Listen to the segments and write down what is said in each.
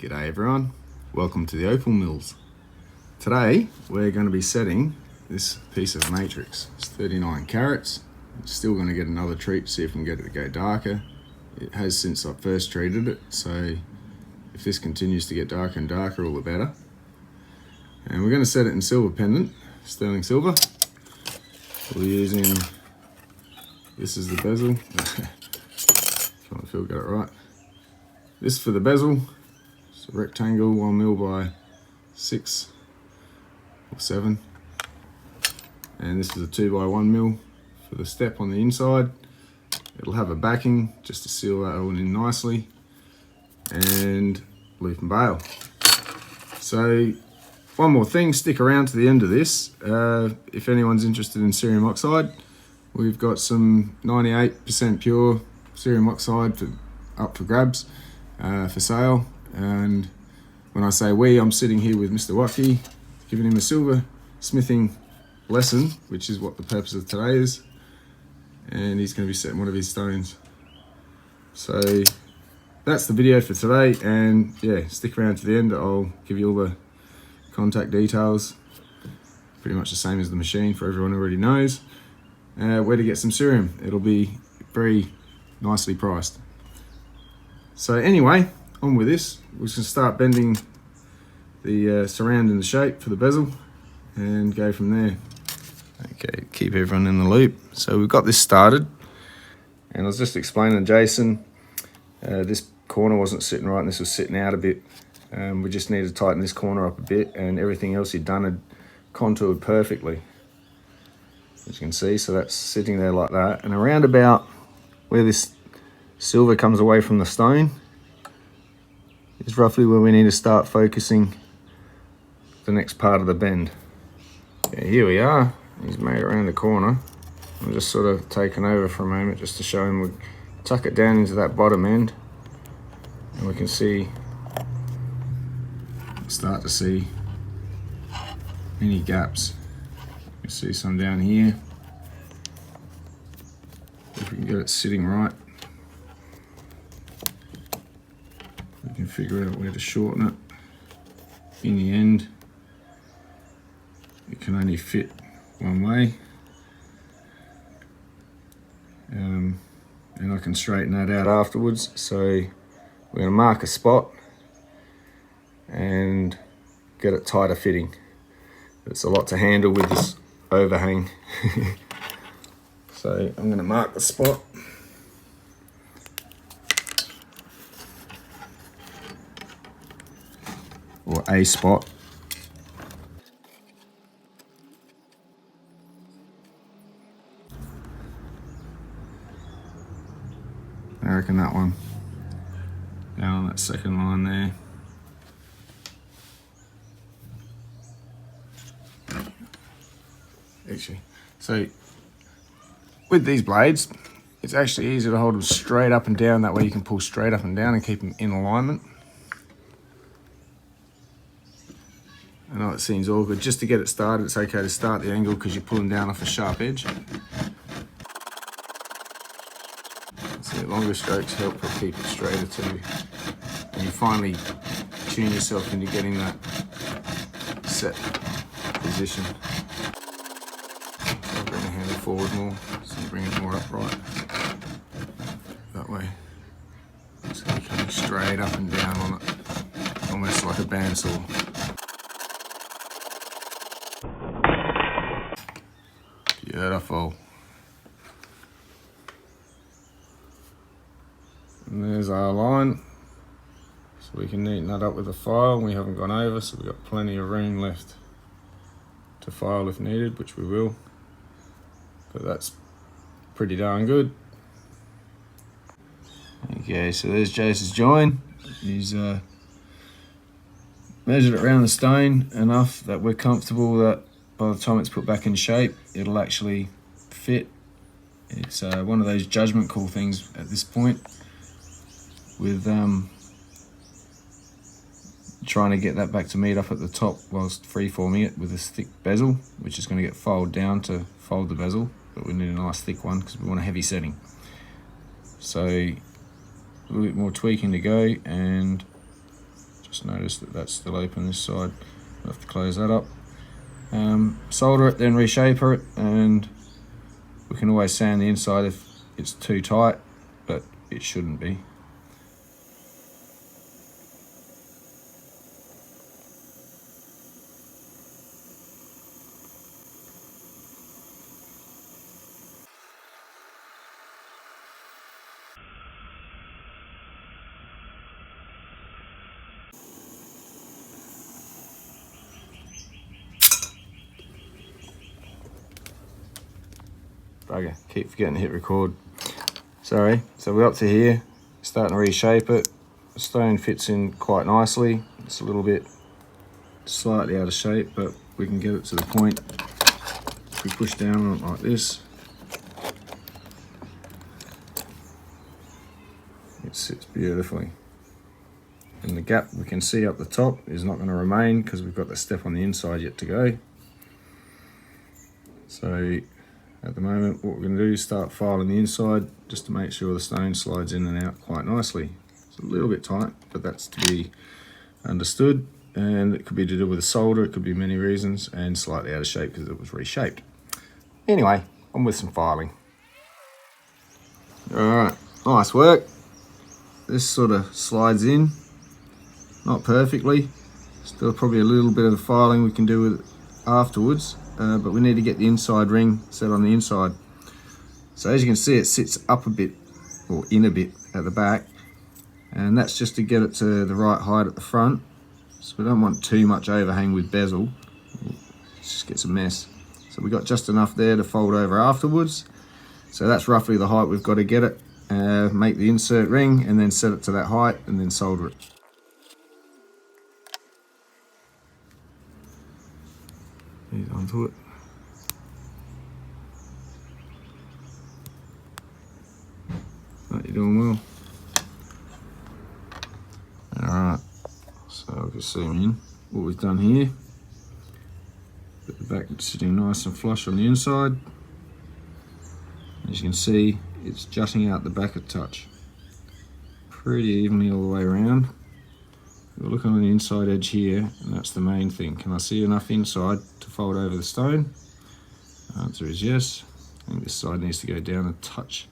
G'day everyone, welcome to the Opal Mills. Today we're going to be setting this piece of matrix. It's 39 carats. I'm still going to get another treat to see if we can get it to go darker. It has since I first treated it, so if this continues to get darker and darker, all the better. And we're going to set it in silver pendant, sterling silver. We're using, this is the bezel. Trying to feel get it right. This for the bezel. It's a rectangle, 1 mil by 6 or 7. And this is a 2 by 1 mil for the step on the inside. It'll have a backing just to seal that all in nicely. And leaf and bail. So one more thing, stick around to the end of this. If anyone's interested in Serum Oxide, we've got some 98% pure Serum Oxide up for grabs for sale. And when I say we, I'm sitting here with Mr. Wuttke, giving him a silversmithing lesson, which is what the purpose of today is. And he's going to be setting one of his stones. So that's the video for today, and yeah, stick around to the end. I'll give you all the contact details, pretty much the same as the machine for everyone who already knows. Where to get some serum. It'll be very nicely priced. So anyway, on with this. We're just going to start bending the surround in the shape for the bezel and go from there. Okay, keep everyone in the loop. So we've got this started, and I was just explaining to Jason, this corner wasn't sitting right and this was sitting out a bit. We just need to tighten this corner up a bit, and everything else he'd done had contoured perfectly, as you can see. So that's sitting there like that, and around about where this silver comes away from the stone is roughly where we need to start focusing the next part of the bend. Yeah, here we are. He's made it around the corner. I'm just sort of taking over for a moment just to show him. We tuck it down into that bottom end, and we can see, start to see any gaps. You can see some down here. If we can get it sitting right, we can figure out where to shorten it. In the end, it can only fit one way, and I can straighten that out afterwards. So we're going to mark a spot and get it tighter fitting. It's a lot to handle with this overhang. So I'm going to mark the spot. Or a spot. I reckon that one. Down on that second line there. Actually, so with these blades, it's actually easier to hold them straight up and down. That way you can pull straight up and down and keep them in alignment. I know it seems awkward. Just to get it started, it's okay to start the angle because you're pulling down off a sharp edge. So longer strokes help to keep it straighter too. And you finally tune yourself into getting that set position. So bring the handle forward more, so you bring it more upright. That way. So you're coming straight up and down on it, almost like a bandsaw. Beautiful. And there's our line. So we can neaten that up with a file. We haven't gone over, so we've got plenty of room left to file if needed, which we will. But that's pretty darn good. Okay, so there's Jason's join. He's measured it around the stone enough that we're comfortable that by the time it's put back in shape, it'll actually fit. It's one of those judgment call things at this point, with trying to get that back to meet up at the top whilst free-forming it with this thick bezel, which is going to get filed down to fold the bezel, but we need a nice thick one because we want a heavy setting. So a little bit more tweaking to go, and Just notice that that's still open this side. We'll have to close that up. Solder it, then reshaper it, and we can always sand the inside if it's too tight, but it shouldn't be. Bugger, keep forgetting to hit record. Sorry, so we're up to here, starting to reshape it. The stone fits in quite nicely. It's a little bit slightly out of shape, but we can get it to the point. If we push down on it like this, it sits beautifully. And the gap we can see up the top is not going to remain because we've got the step on the inside yet to go. So at the moment, what we're going to do is start filing the inside just to make sure the stone slides in and out quite nicely. It's a little bit tight, but that's to be understood. And it could be to do with the solder, it could be many reasons, and slightly out of shape because it was reshaped. Anyway, on with some filing. Alright, nice work. This sort of slides in, not perfectly. Still probably a little bit of the filing we can do with it afterwards. But we need to get the inside ring set on the inside. So as you can see, it sits up a bit, or in a bit at the back, and that's just to get it to the right height at the front. So we don't want too much overhang with bezel, it just gets a mess. So we got just enough there to fold over afterwards. So that's roughly the height we've got to get it. Make the insert ring and then set it to that height and then solder it. Onto it. Right, you're doing well. Alright, so I'll just zoom in. What we've done here, got the back sitting nice and flush on the inside. As you can see, it's jutting out the back a touch. Pretty evenly all the way around. We're looking on the inside edge here, and that's the main thing. Can I see enough inside to fold over the stone? The answer is yes. I think this side needs to go down a touch.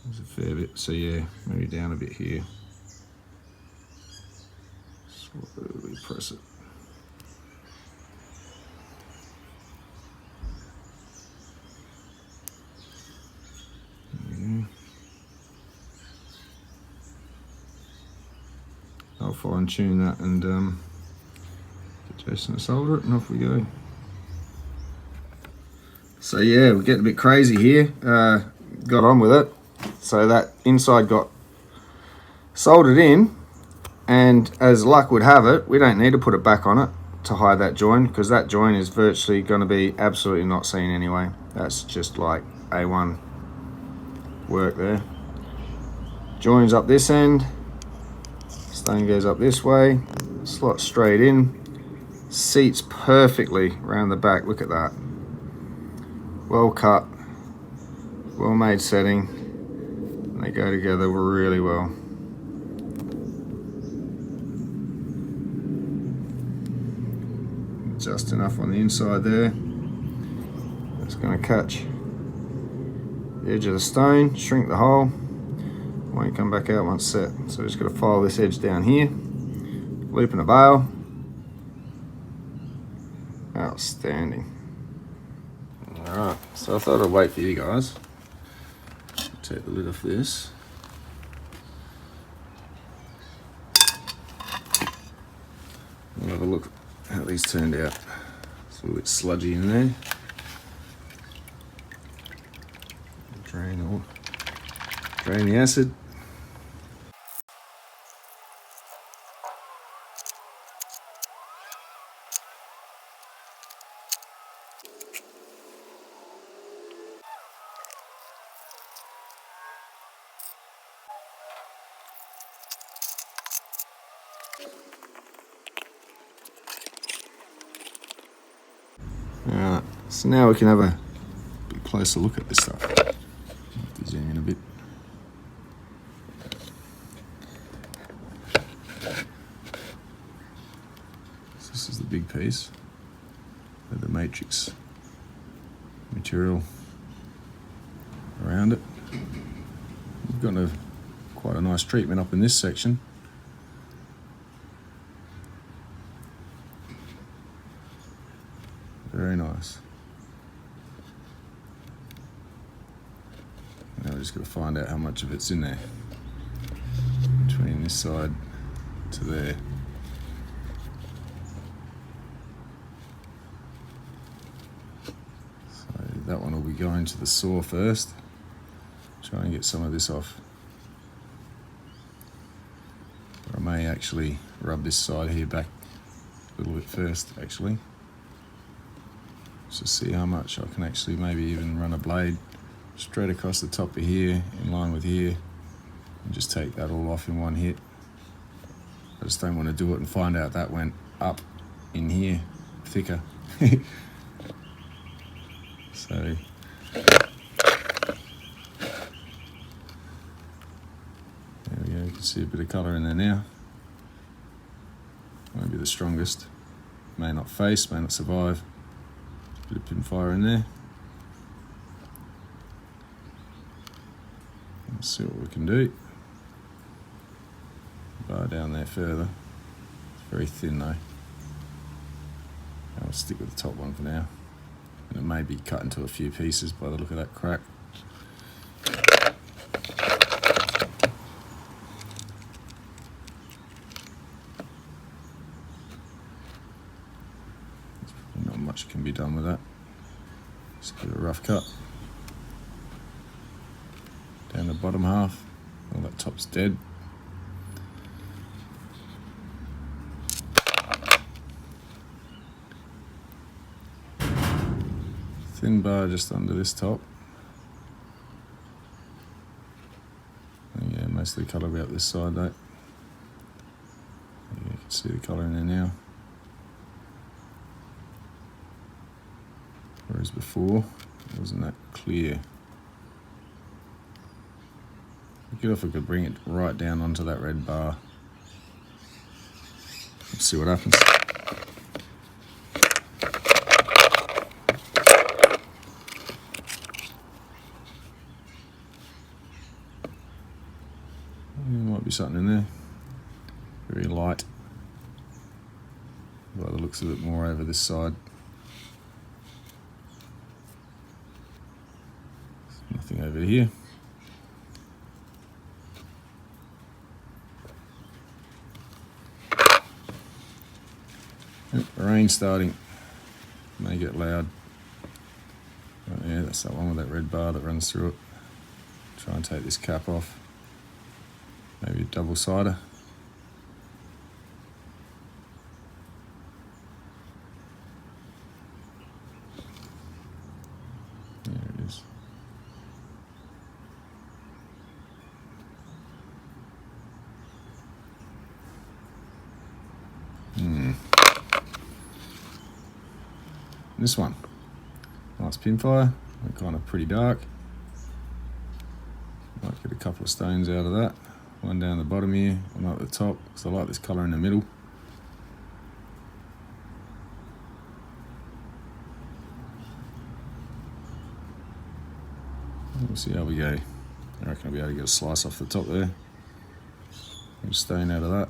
There's a fair bit, so yeah, maybe down a bit here. Slowly press it. I'll fine tune that and get Jason to solder it, and off we go. So yeah, we're getting a bit crazy here. Got on with it. So that inside got soldered in, and as luck would have it, we don't need to put it back on it to hide that join, because that join is virtually going to be absolutely not seen anyway. That's just like A1 work there. Joins up this end. Stone goes up this way, slot straight in, seats perfectly around the back. Look at that. Well cut, well made setting, and they go together really well. Just enough on the inside there. It's going to catch the edge of the stone, shrink the hole. Won't come back out once set. So we're just going to file this edge down here, loop in a bail. Outstanding. Alright, so I thought I'd wait for you guys. Take the lid off this. We'll have a look at how these turned out. It's a little bit sludgy in there. Drain the acid. Alright, so now we can have a bit closer look at this stuff. Zoom in a bit. piece with the matrix material around it. We've got quite a nice treatment up in this section. Very nice. Now we're just going to find out how much of it's in there between this side to there. So that one will be going to the saw first. Try and get some of this off. Or I may actually rub this side here back a little bit first, actually. Just to see how much I can actually maybe even run a blade straight across the top of here, in line with here, and just take that all off in one hit. I just don't want to do it and find out that went up in here thicker. So there we go, you can see a bit of colour in there now. Won't be the strongest, may not face, may not survive. Bit of pin fire in there. Let's see what we can do. Bar down there further. It's very thin though. I'll stick with the top one for now. And it may be cut into a few pieces by the look of that crack. Not much can be done with that. Just give it a rough cut. Down the bottom half. All that top's dead. Thin bar just under this top. And yeah, most of the colour will be up this side though. Yeah, you can see the colour in there now. Whereas before, it wasn't that clear. Look at if I could bring it right down onto that red bar. Let's see what happens. There might be something in there. Very light. By the looks of it, more over this side. Nothing over here. Yep, rain starting. May get loud. Oh, yeah, that's that one with that red bar that runs through it. Try and take this cap off. Maybe a double-sider. There it is. This one, nice pinfire, kind of pretty dark. Might get a couple of stones out of that. One down the bottom here, one up the top, because I like this colour in the middle. We'll see how we go. I reckon I'll be able to get a slice off the top there. Get a stone out of that.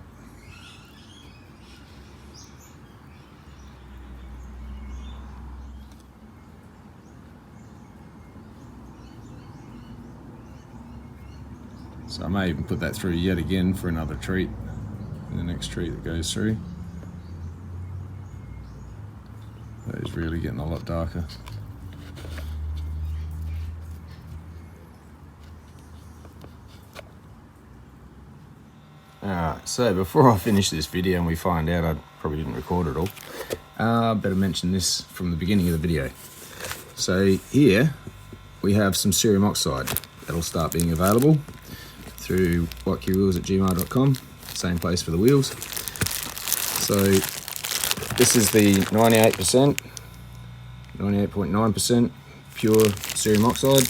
So I may even put that through yet again for another treat, in the next treat that goes through. That is really getting a lot darker. Alright, so before I finish this video and we find out I probably didn't record it all, better mention this from the beginning of the video. So here we have some Serum Oxide that'll start being available through wuttke@gmail.com, same place for the wheels. So this is the 98.9% pure Serum Oxide,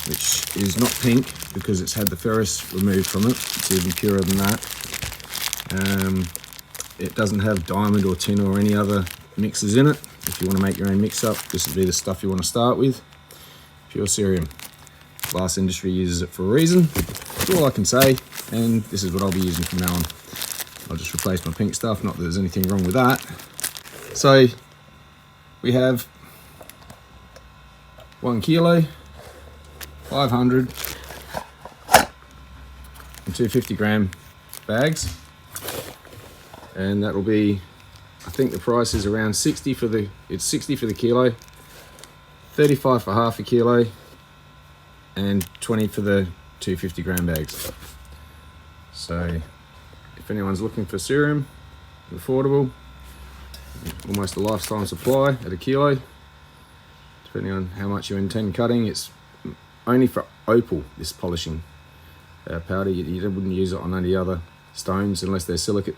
which is not pink because it's had the ferrous removed from it. It's even purer than that. it doesn't have diamond or tin or any other mixes in it. If you want to make your own mix-up, this would be the stuff you want to start with. Pure cerium. Glass industry uses it for a reason. That's all I can say, and this is what I'll be using from now on. I'll just replace my pink stuff, not that there's anything wrong with that. So we have 1 kilo, 500 and 250 gram bags, and that'll be, I think the price is around 60 for the, it's 60 for the kilo, 35 for half a kilo, and 20 for the 250 gram bags. So if anyone's looking for cerium, affordable, almost a lifetime supply at a kilo, depending on how much you intend cutting. It's only for opal, this polishing powder. You wouldn't use it on any other stones unless they're silicate.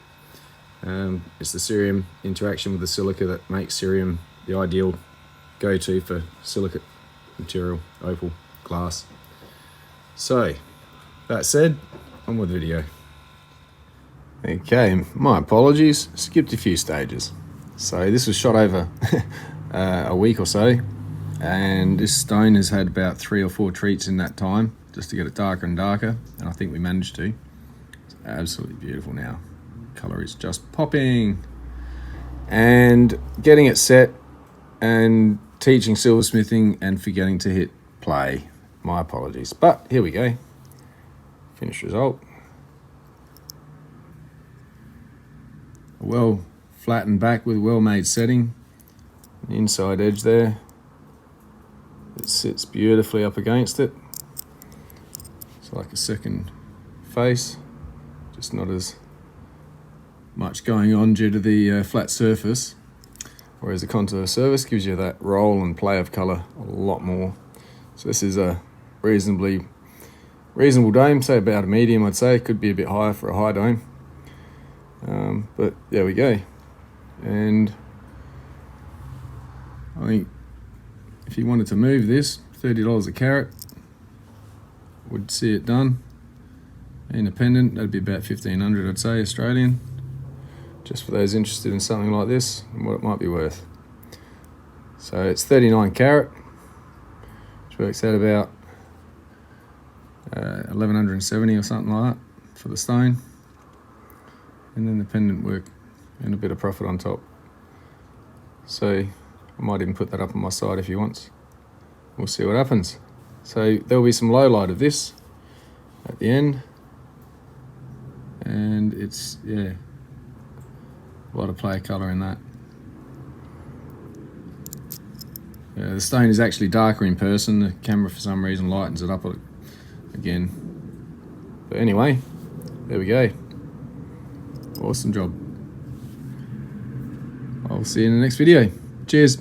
It's the cerium interaction with the silica that makes cerium the ideal go-to for silicate material, opal, glass. So, that said, on with the video. Okay, my apologies, skipped a few stages. So this was shot over a week or so, and this stone has had about 3 or 4 treats in that time, just to get it darker and darker, and I think we managed to. It's absolutely beautiful now. Colour is just popping. And getting it set and teaching silversmithing and forgetting to hit play. My apologies, but here we go. Finished result. A well flattened back with well-made setting. The inside edge there. It sits beautifully up against it. It's like a second face, just not as much going on due to the flat surface, whereas the contour surface gives you that roll and play of colour a lot more. So this is a reasonable dome, say about a medium, I'd say. Could be a bit higher for a high dome, but there we go. And I think if you wanted to move this, $30 a carat would see it done. Independent, that'd be about 1,500, I'd say, Australian, just for those interested in something like this and what it might be worth. So it's 39 carat, which works out about 1,170 or something like that for the stone, and then the pendant work and a bit of profit on top. So I might even put that up on my site if you want. We'll see what happens. So there'll be some low light of this at the end, and it's, yeah, a lot of play of colour in that. The stone is actually darker in person. The camera for some reason lightens it up again. But anyway, there we go. Awesome job. I'll see you in the next video. Cheers.